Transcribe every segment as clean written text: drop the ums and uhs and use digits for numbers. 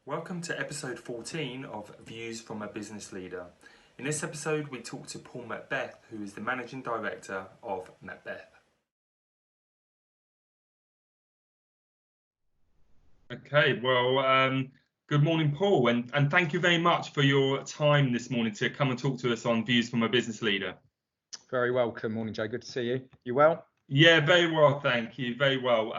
Welcome to episode 14 of Views from a Business Leader. In this episode, we talk to Paul Macbeth, who is the Managing Director of Macbeth. Okay, good morning, Paul, and thank you very much for your time this morning to come and talk to us on Views from a Business Leader. Very welcome. Morning, Joe. Good to see you. You well? Yeah, very well, thank you. Very well.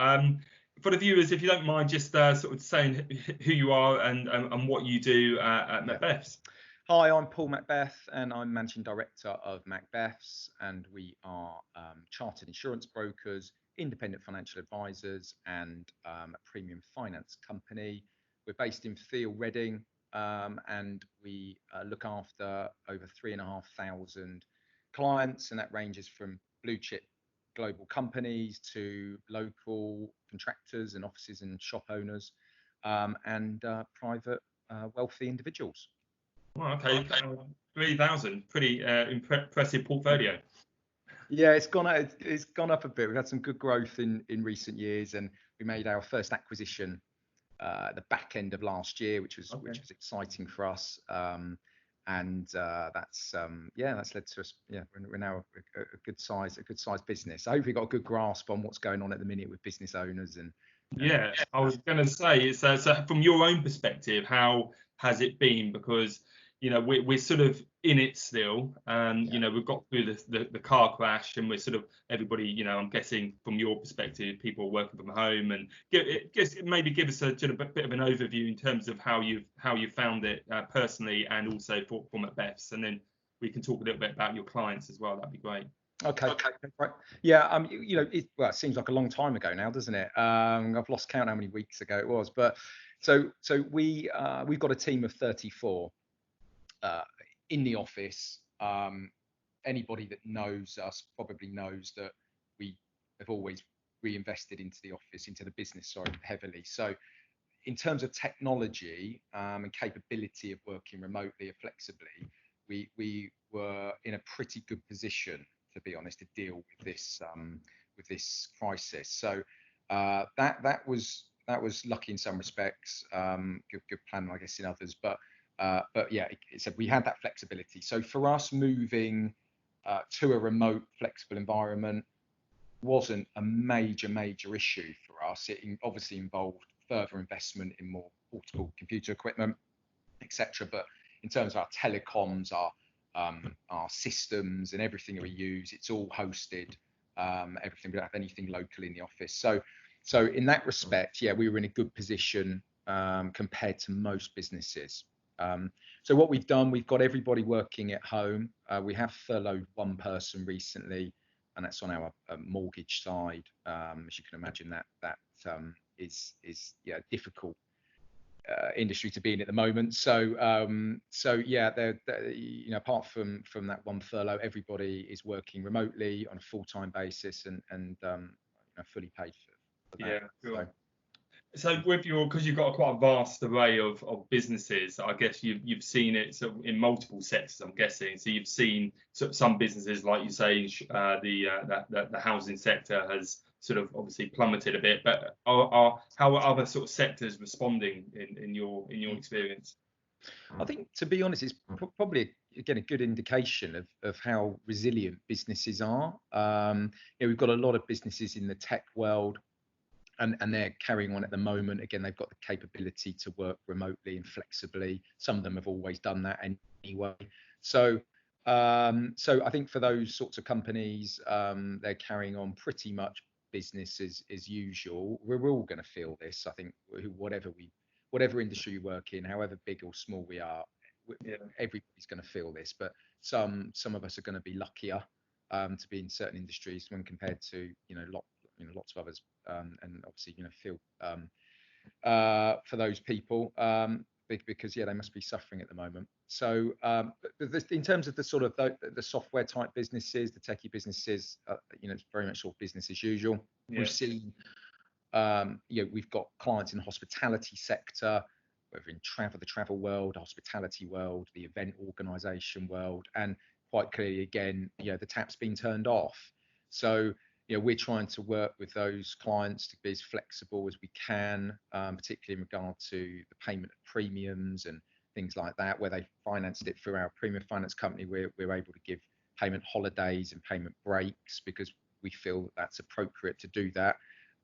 For the viewers, if you don't mind just sort of saying who you are and what you do at Macbeth's. Hi, I'm Paul Macbeth, and I'm Managing Director of Macbeth's, and we are chartered insurance brokers, independent financial advisors, and a premium finance company. We're based in Field, Reading, and we look after over 3,500 clients, and that ranges from blue chip global companies to local contractors and offices and shop owners, and private wealthy individuals. Oh, okay, 3,000, pretty impressive portfolio. Yeah, it's gone up a bit. We've had some good growth in recent years, and we made our first acquisition at the back end of last year, which was exciting for us. And that's led to us. Yeah, we're now a good size business. I hope we got a good grasp on what's going on at the minute with business owners and. Yeah, I was going to say, it's so from your own perspective, how has it been? Because we're sort of in it still, and we've got through the car crash, and we're sort of everybody. I'm guessing from your perspective, people are working from home, and maybe give us a bit of an overview in terms of how you found it personally, and also for Macbeth's, and then we can talk a little bit about your clients as well. That'd be great. Okay. Right. Yeah. It seems like a long time ago now, doesn't it? I've lost count how many weeks ago it was, but so we've got a team of 34 in the office. Anybody that knows us probably knows that we have always reinvested into the office, into the business, heavily. So in terms of technology and capability of working remotely or flexibly, we were in a pretty good position, to be honest, to deal with this crisis. So that was lucky in some respects, good plan, I guess, in others. But yeah, it said we had that flexibility. So for us, moving to a remote, flexible environment wasn't a major issue for us. It obviously involved further investment in more portable computer equipment, etc. But in terms of our telecoms, our systems and everything we use, it's all hosted. Everything, we don't have anything local in the office. So in that respect, yeah, we were in a good position compared to most businesses. So what we've done, we've got everybody working at home. We have furloughed one person recently, and that's on our mortgage side. As you can imagine, that is difficult industry to be in at the moment. So yeah, apart from that one furlough, everybody is working remotely on a full-time basis and fully paid for that. Yeah, sure. So because you've got quite a vast array of businesses, I guess you've seen it sort of in multiple sectors, I'm guessing. So you've seen some businesses, like you say, the housing sector has sort of obviously plummeted a bit, but how are other sort of sectors responding in your experience? I think, to be honest, it's probably again a good indication of how resilient businesses are. We've got a lot of businesses in the tech world, and they're carrying on at the moment. Again, they've got the capability to work remotely and flexibly. Some of them have always done that anyway. So I think for those sorts of companies, they're carrying on pretty much business as usual. We're all going to feel this. I think whatever industry you work in, however big or small we are, everybody's going to feel this. But some of us are going to be luckier to be in certain industries when compared to lots of others, and obviously feel for those people because they must be suffering at the moment. So in terms of the sort of the software type businesses, the techie businesses, it's very much sort of business as usual. We've seen we've got clients in the hospitality sector, whether in the travel world, hospitality world, the event organisation world, and quite clearly again, the tap's been turned off. So we're trying to work with those clients to be as flexible as we can, particularly in regard to the payment of premiums and things like that, where they financed it through our premium finance company. We're able to give payment holidays and payment breaks because we feel that that's appropriate to do that.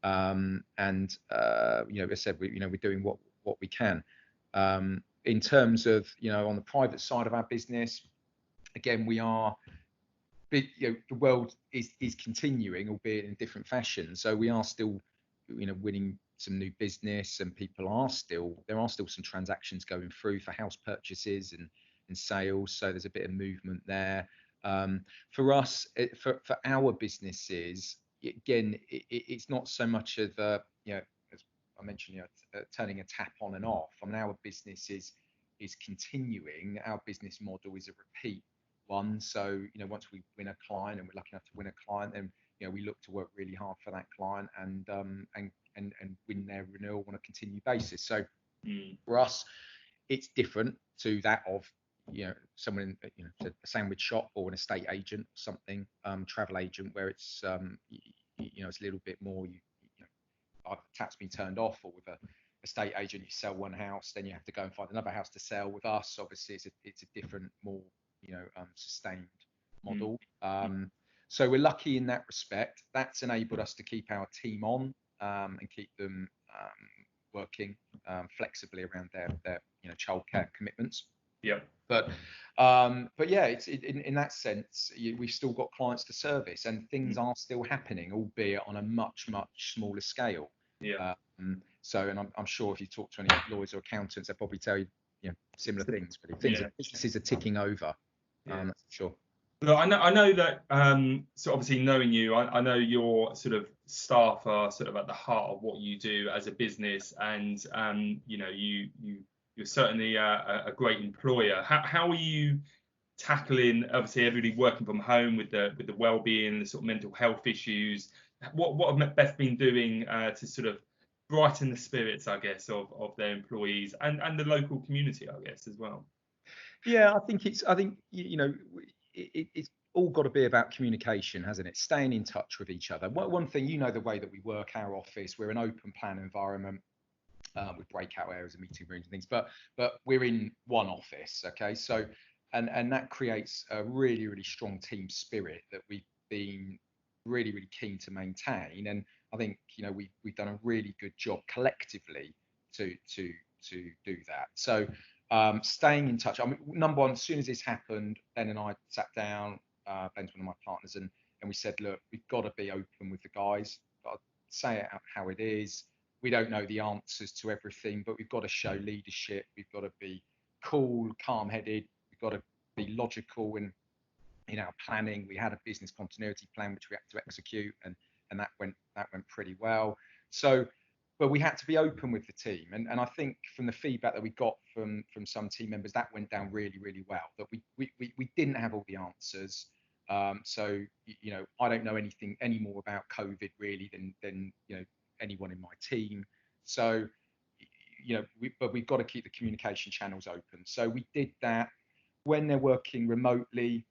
And as I said, we're doing what we can. In terms of, on the private side of our business, again, we are, the world is continuing, albeit in different fashion. So we are still, winning some new business, and there are still some transactions going through for house purchases and sales. So there's a bit of movement there. For us, for our businesses, again, it's not so much of as I mentioned, turning a tap on and off. I mean, our business is continuing. Our business model is a repeat one. So, once we win a client, and we're lucky enough to win a client, then we look to work really hard for that client and win their renewal on a continued basis. So for us, it's different to that of someone in a sandwich shop or an estate agent or something, travel agent, where it's it's a little bit more either tap's been turned off, or with a estate agent you sell one house, then you have to go and find another house to sell. With us, obviously it's a different, more sustained model. So we're lucky in that respect. That's enabled us to keep our team on, and keep them working flexibly around their childcare commitments. Yeah. But yeah, it's in that sense, we've still got clients to service, and things are still happening, albeit on a much smaller scale. Yeah. So, and I'm sure if you talk to any lawyers or accountants, they'll probably tell you, similar things. But businesses are ticking over. That's for sure. Look, I know that, so obviously knowing you, I know your sort of staff are sort of at the heart of what you do as a business, and you're certainly a great employer. How are you tackling, obviously, everybody working from home with the well-being, the sort of mental health issues? What have Macbeth been doing to sort of brighten the spirits, I guess, of their employees and the local community, I guess, as well? Yeah, I think it's all got to be about communication, hasn't it? Staying in touch with each other. One thing, the way that we work, our office, we're an open plan environment with breakout areas and meeting rooms and things, but we're in one office, okay? So, and that creates a really strong team spirit that we've been really keen to maintain. And I think we've done a really good job collectively to do that. So staying in touch. I mean, number one, as soon as this happened, Ben and I sat down, Ben's one of my partners, and we said, look, we've got to be open with the guys, got to say it how it is. We don't know the answers to everything, but we've got to show leadership. We've got to be cool, calm-headed. We've got to be logical in our planning. We had a business continuity plan which we had to execute, and that went pretty well. So, but we had to be open with the team, and I think from the feedback that we got from some team members, that went down really well. That we didn't have all the answers. So I don't know anything any more about COVID really than anyone in my team. So but we've got to keep the communication channels open. So we did that. When they're working remotely,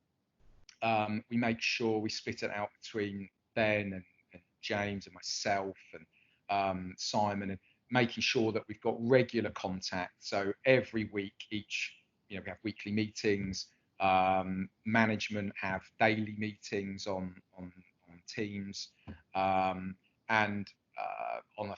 we make sure we split it out between Ben and James and myself and Simon, and making sure that we've got regular contact. So every week, we have weekly meetings. Management have daily meetings on Teams, and on a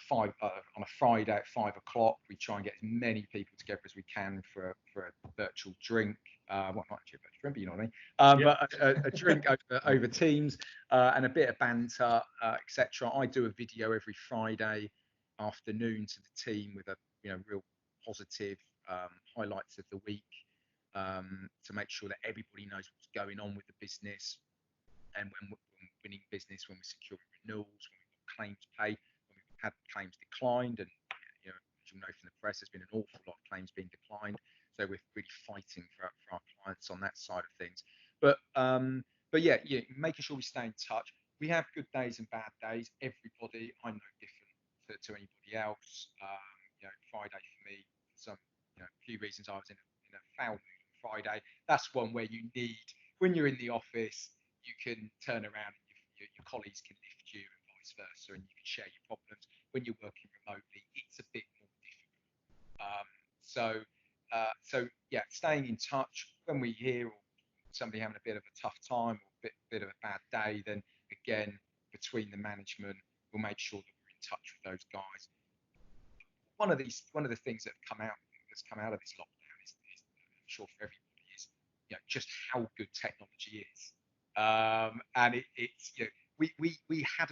Friday at 5 o'clock, we try and get as many people together as we can for a virtual drink. Well, not actually a virtual drink, but you know what I mean. But a drink over Teams, and a bit of banter, etc. I do a video every Friday afternoon to the team with a real positive highlights of the week, to make sure that everybody knows what's going on with the business, and when we're winning business, when we're securing renewals, when we've got claims paid, when we've had claims declined, and as you know from the press, there's been an awful lot of claims being declined. So we're really fighting for our clients on that side of things. But yeah, making sure we stay in touch. We have good days and bad days. Everybody, I'm no different to anybody else. Friday for me, some few reasons, I was in a foul mood on Friday. That's one where you need, when you're in the office, you can turn around and your colleagues can lift vice versa, and you can share your problems. When you're working remotely, it's a bit more difficult. So yeah, staying in touch when we hear or somebody having a bit of a tough time or a bit of a bad day, then again, between the management, we'll make sure that we're in touch with those guys. One of the things that's come out of this lockdown is I'm sure for everybody is, just how good technology is. And it's, we'd had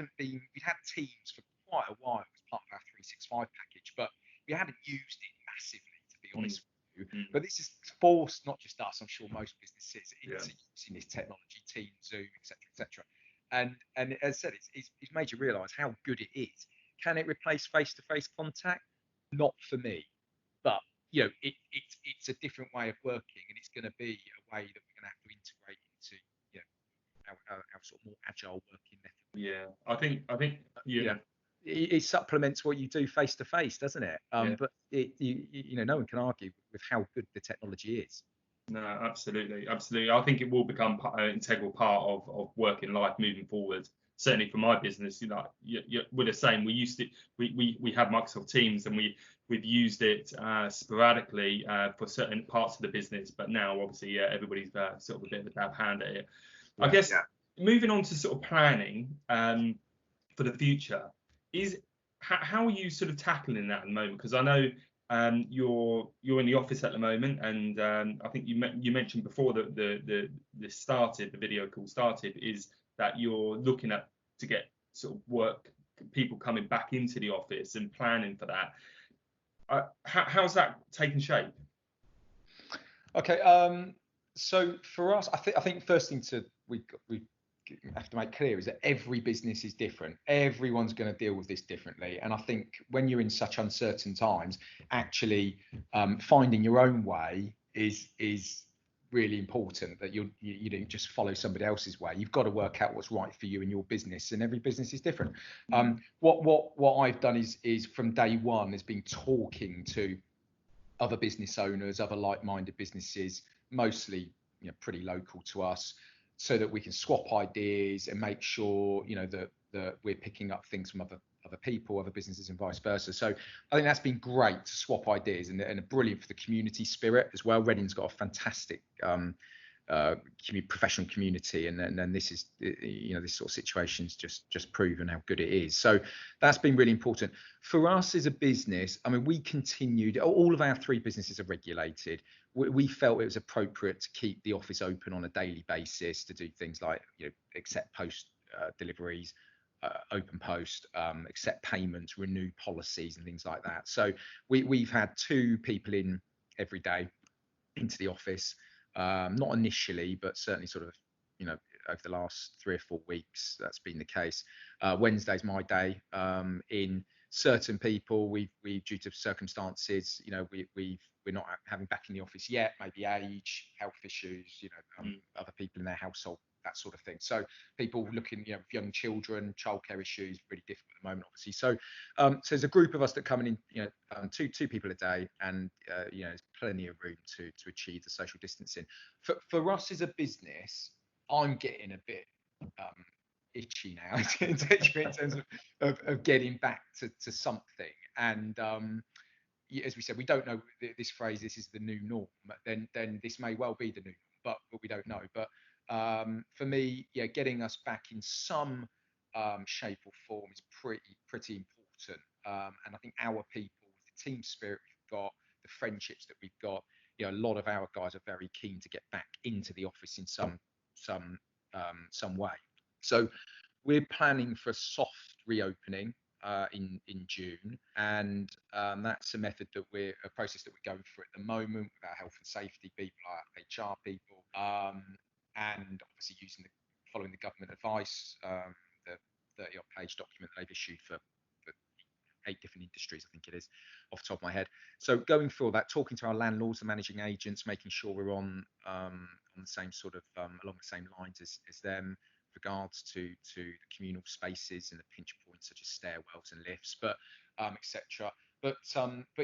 Teams for quite a while as part of our 365 package, but we hadn't used it massively, to be honest with you. But this is forced not just us, I'm sure most businesses, into using this technology, Teams, Zoom, etc. And as I said, it's made you realise how good it is. Can it replace face-to-face contact? Not for me, but it's a different way of working, and it's going to be a way that we're going to have to integrate into our sort of more agile working method. Yeah, I think it supplements what you do face to face, doesn't it? But no one can argue with how good the technology is. No, absolutely. I think it will become an integral part of working life moving forward. Certainly for my business, we're the same. We have Microsoft Teams, and we've used it sporadically for certain parts of the business. But now, obviously, everybody's sort of a bit of a dab hand at it. I guess moving on to sort of planning for the future, how are you sort of tackling that at the moment? Because I know you're in the office at the moment, and I think you mentioned before that the video call started, is that you're looking to get sort of people coming back into the office and planning for that. How's that taking shape? Okay, so for us, I think first thing we have to make clear is that every business is different. Everyone's going to deal with this differently, and I think when you're in such uncertain times, actually finding your own way is really important. That you don't just follow somebody else's way. You've got to work out what's right for you and your business, and every business is different. What I've done is from day one has been talking to other business owners, other like-minded businesses, mostly pretty local to us, so that we can swap ideas and make sure that we're picking up things from other people, other businesses, and vice versa. So I think that's been great to swap ideas, and brilliant for the community spirit as well. Reading's got a fantastic professional community, and then this is this sort of situation's just proven how good it is. So that's been really important for us as a business. I mean, we continued, all of our 3 businesses are regulated. We felt it was appropriate to keep the office open on a daily basis to do things like accept post deliveries, open post, accept payments, renew policies, and things like that. So we've had 2 people in every day into the office. Not initially, but certainly sort of, over the last 3 or 4 weeks, that's been the case. Wednesday's my day. In certain people, we due to circumstances, we're not having back in the office yet, maybe age, health issues, other people in their household, that sort of thing. So people looking, with young children, childcare issues, really difficult at the moment, obviously. So there's a group of us that come in, two people a day, and there's plenty of room to achieve the social distancing. For us as a business, I'm getting a bit itchy now in terms of getting back to something. And as we said, we don't know this phrase, this is the new norm. Then this may well be the new norm, but we don't know. But for me, getting us back in some shape or form is pretty important. And I think our people, the team spirit we've got, the friendships that we've got, a lot of our guys are very keen to get back into the office in some way. So we're planning for a soft reopening in June, and that's a process that we're going through at the moment with our health and safety people, our HR people, and obviously following the government advice, the 30-odd page document they've issued for 8 different industries, I think it is, off the top of my head. So going through all that, talking to our landlords, the managing agents, making sure we're on the same sort of along the same lines as them, regards to the communal spaces and the pinch points such as stairwells and lifts, but etc. But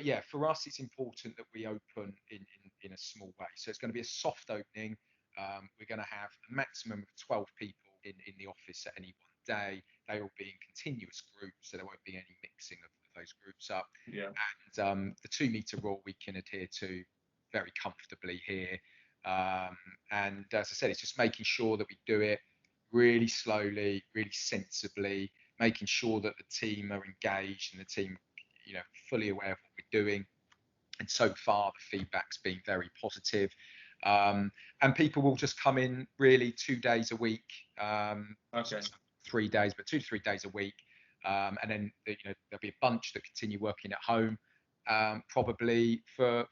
yeah, for us it's important that we open in a small way. So it's going to be a soft opening. We're going to have a maximum of 12 people in the office at any one day. they will be in continuous groups, so there won't be any mixing of those groups up. Yeah. And the 2 meter rule we can adhere to very comfortably here. And as I said, it's just making sure that we do it really slowly, really sensibly, making sure that the team are engaged and the team, fully aware of what we're doing. And so far, the feedback's been very positive. And people will just come in really 2 days a week, Okay. 3 days, but 2 to 3 days a week. And then there'll be a bunch that continue working at home, probably for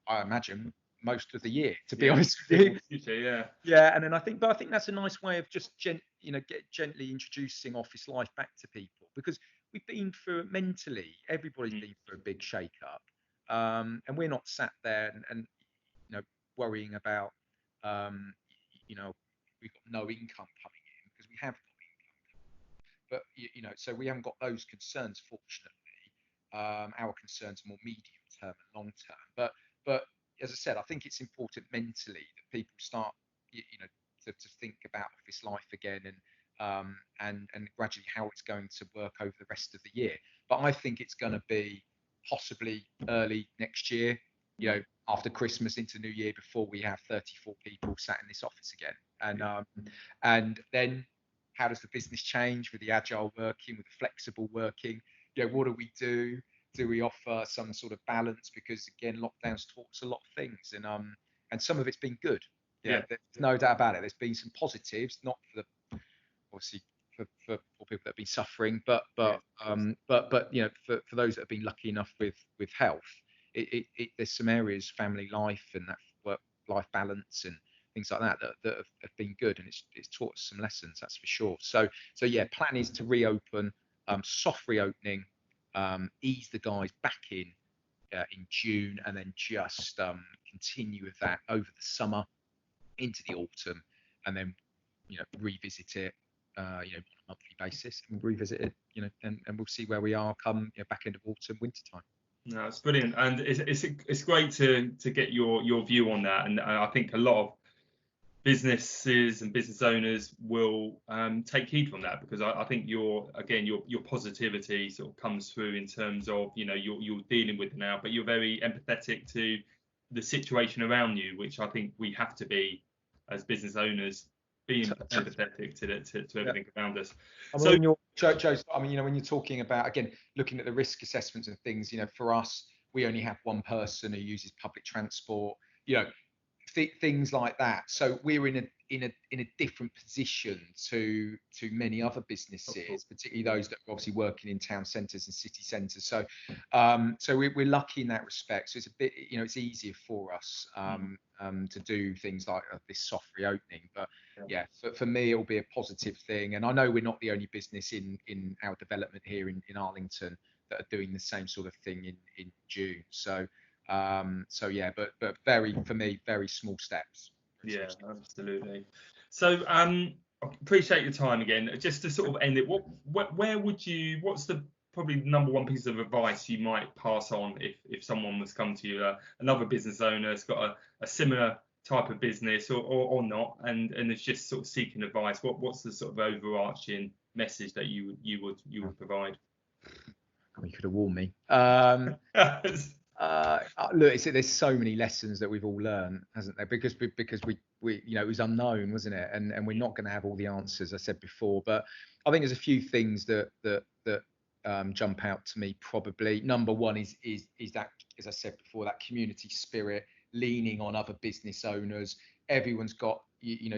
I imagine most of the year, to be honest with you. Yeah. Yeah, and then I think that's a nice way of just gently introducing office life back to people, because we've been through mentally, everybody's been through a big shake up, and we're not sat there and worrying about we've got no income coming in, because we have got income, but so we haven't got those concerns, fortunately. Our concerns are more medium term and long term, but as I said, I think it's important mentally that people start to think about office life again, and gradually how it's going to work over the rest of the year. But I think it's going to be possibly early next year, after Christmas into New Year, before we have 34 people sat in this office again. And then how does the business change with the agile working, with the flexible working? What do we do? Do we offer some sort of balance? Because again, lockdown's taught us a lot of things, and some of it's been good. There's no doubt about it. There's been some positives, not for the obviously for people that have been suffering, but for those that have been lucky enough with health, there's some areas, family life and that work-life balance and things like that have been good, and it's taught us some lessons, that's for sure. So yeah, plan is to reopen, soft reopening, ease the guys back in June, and then just continue with that over the summer into the autumn, and then revisit it on a monthly basis, and revisit it and we'll see where we are come back end of autumn, winter time. No, it's brilliant, and it's great to get your view on that, and I think a lot of businesses and business owners will take heed from that, because I think your positivity sort of comes through in terms of you're dealing with it now, but you're very empathetic to the situation around you, which I think we have to be as business owners, being empathetic to everything around us. When you're talking about, again, looking at the risk assessments and things, for us, we only have one person who uses public transport, things like that. So we're in a different position to many other businesses, particularly those that are obviously working in town centres and city centres. So we're lucky in that respect. So it's a bit, it's easier for us to do things like this soft reopening. But yeah, for me, it'll be a positive thing. And I know we're not the only business in our development here in Arlington that are doing the same sort of thing in June. So yeah, but for me, very small steps. Yeah, absolutely. So appreciate your time again. Just to sort of end it, what's the probably number one piece of advice you might pass on if someone was come to you, another business owner has got a similar type of business or not, and is just sort of seeking advice? What's the sort of overarching message that you would provide? You could have warned me. Look, there's so many lessons that we've all learned, hasn't there? Because we it was unknown, wasn't it? And we're not going to have all the answers, I said before. But I think there's a few things that jump out to me. Probably number one is that, as I said before, that community spirit, leaning on other business owners. Everyone's got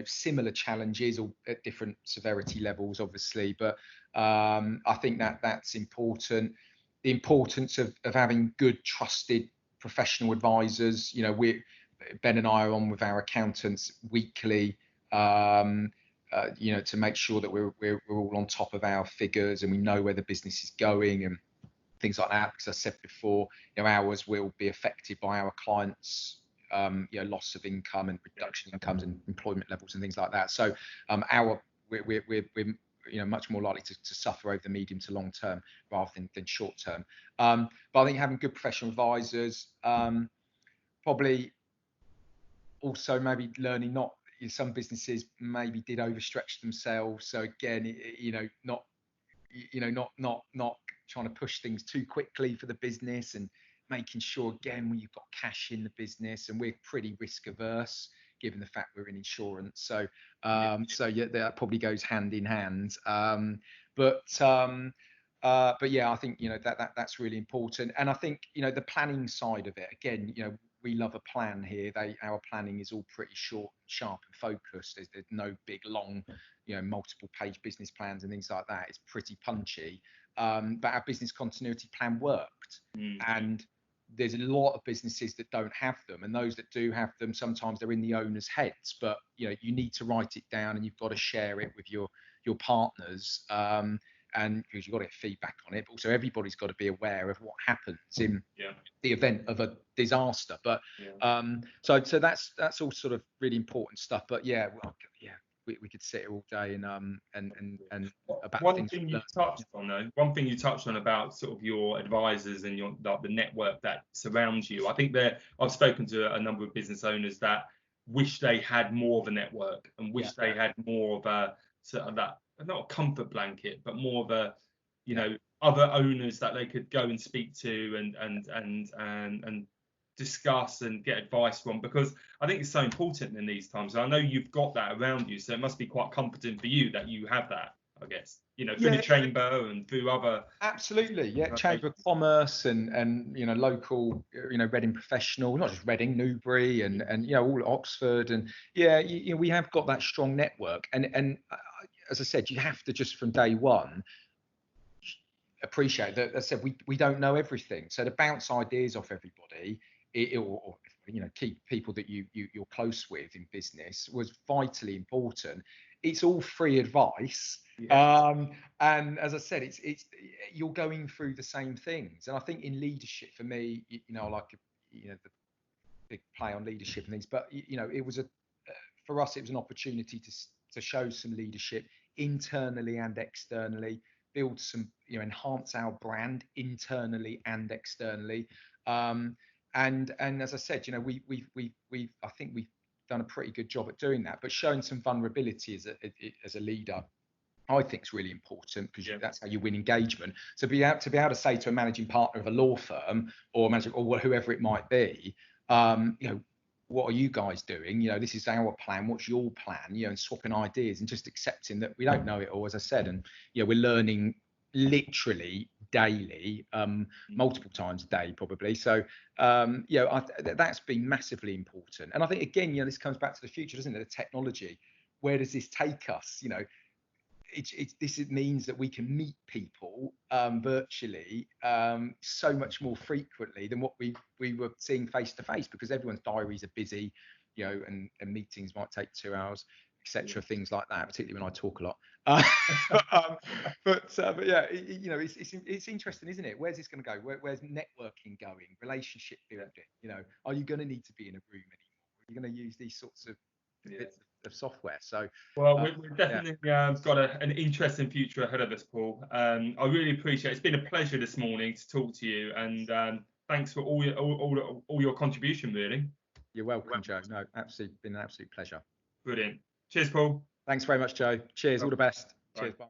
similar challenges, or at different severity levels, obviously. But I think that's important. The importance of having good, trusted professional advisors. Ben and I are on with our accountants weekly, to make sure that we're all on top of our figures and we know where the business is going and things like that. Because I said before, ours will be affected by our clients' loss of income and reduction in incomes and employment levels and things like that. So we're much more likely to suffer over the medium to long term rather than short term. But I think having good professional advisors, probably also maybe learning some businesses maybe did overstretch themselves. So again, not not trying to push things too quickly for the business, and making sure again when you've got cash in the business, and we're pretty risk averse given the fact we're in insurance. So yeah, that probably goes hand in hand. But yeah, I think that's really important. And I think the planning side of it, again, we love a plan here. Our planning is all pretty short, sharp, and focused. There's no big, long, multiple page business plans and things like that. It's pretty punchy. But our business continuity plan worked. And there's a lot of businesses that don't have them, and those that do have them, sometimes they're in the owner's heads. But you need to write it down, and you've got to share it with your partners. And because you've got to get feedback on it, but also everybody's got to be aware of what happens in the event of a disaster. But so that's all sort of really important stuff. But we could sit here all day and about one thing you touched on though. One thing you touched on about sort of your advisors and the network that surrounds you. I think I've spoken to a number of business owners that wish they had more of a network, and wish they had more of a sort of that, not a comfort blanket, but more of a other owners that they could go and speak to and discuss and get advice from, because I think it's so important in these times. I know you've got that around you, so it must be quite comforting for you that you have that, I guess, through the chamber and through other. Absolutely, Chamber of Commerce and local, Reading Professional, not just Reading, Newbury and all at Oxford, and we have got that strong network, and as I said, you have to just from day one appreciate that. As I said, we don't know everything, so to bounce ideas off everybody, or keep people that you're close with in business was vitally important. It's all free advice, and as I said, it's you're going through the same things. And I think in leadership, for me, I like the big play on leadership and things, but it was for us, it was an opportunity to show some leadership internally and externally, build some, enhance our brand internally and externally. And as I said, I think we've done a pretty good job at doing that, but showing some vulnerability as a leader, I think is really important, because that's how you win engagement. So be able to say to a managing partner of a law firm or whoever it might be, what are you guys doing? This is our plan. What's your plan? And swapping ideas and just accepting that we don't know it all, as I said. And we're learning literally daily, multiple times a day probably. So that's been massively important. And I think again, this comes back to the future, doesn't it? The technology. Where does this take us? It means that we can meet people virtually so much more frequently than what we were seeing face to face, because everyone's diaries are busy, and meetings might take 2 hours, etc. Things like that, particularly when I talk a lot. But yeah, it's interesting, isn't it? Where's this going to go? Where's networking going? Relationship building? Are you going to need to be in a room anymore? Are you going to use these sorts of bits of software? So we've definitely got an interesting future ahead of us, Paul. I really appreciate it. It's been a pleasure this morning to talk to you, and thanks for all your contribution, really. You're welcome, Joe. No, been an absolute pleasure. Brilliant. Cheers, Paul. Thanks very much, Joe. Cheers. All the best. Bye. Cheers. Bye.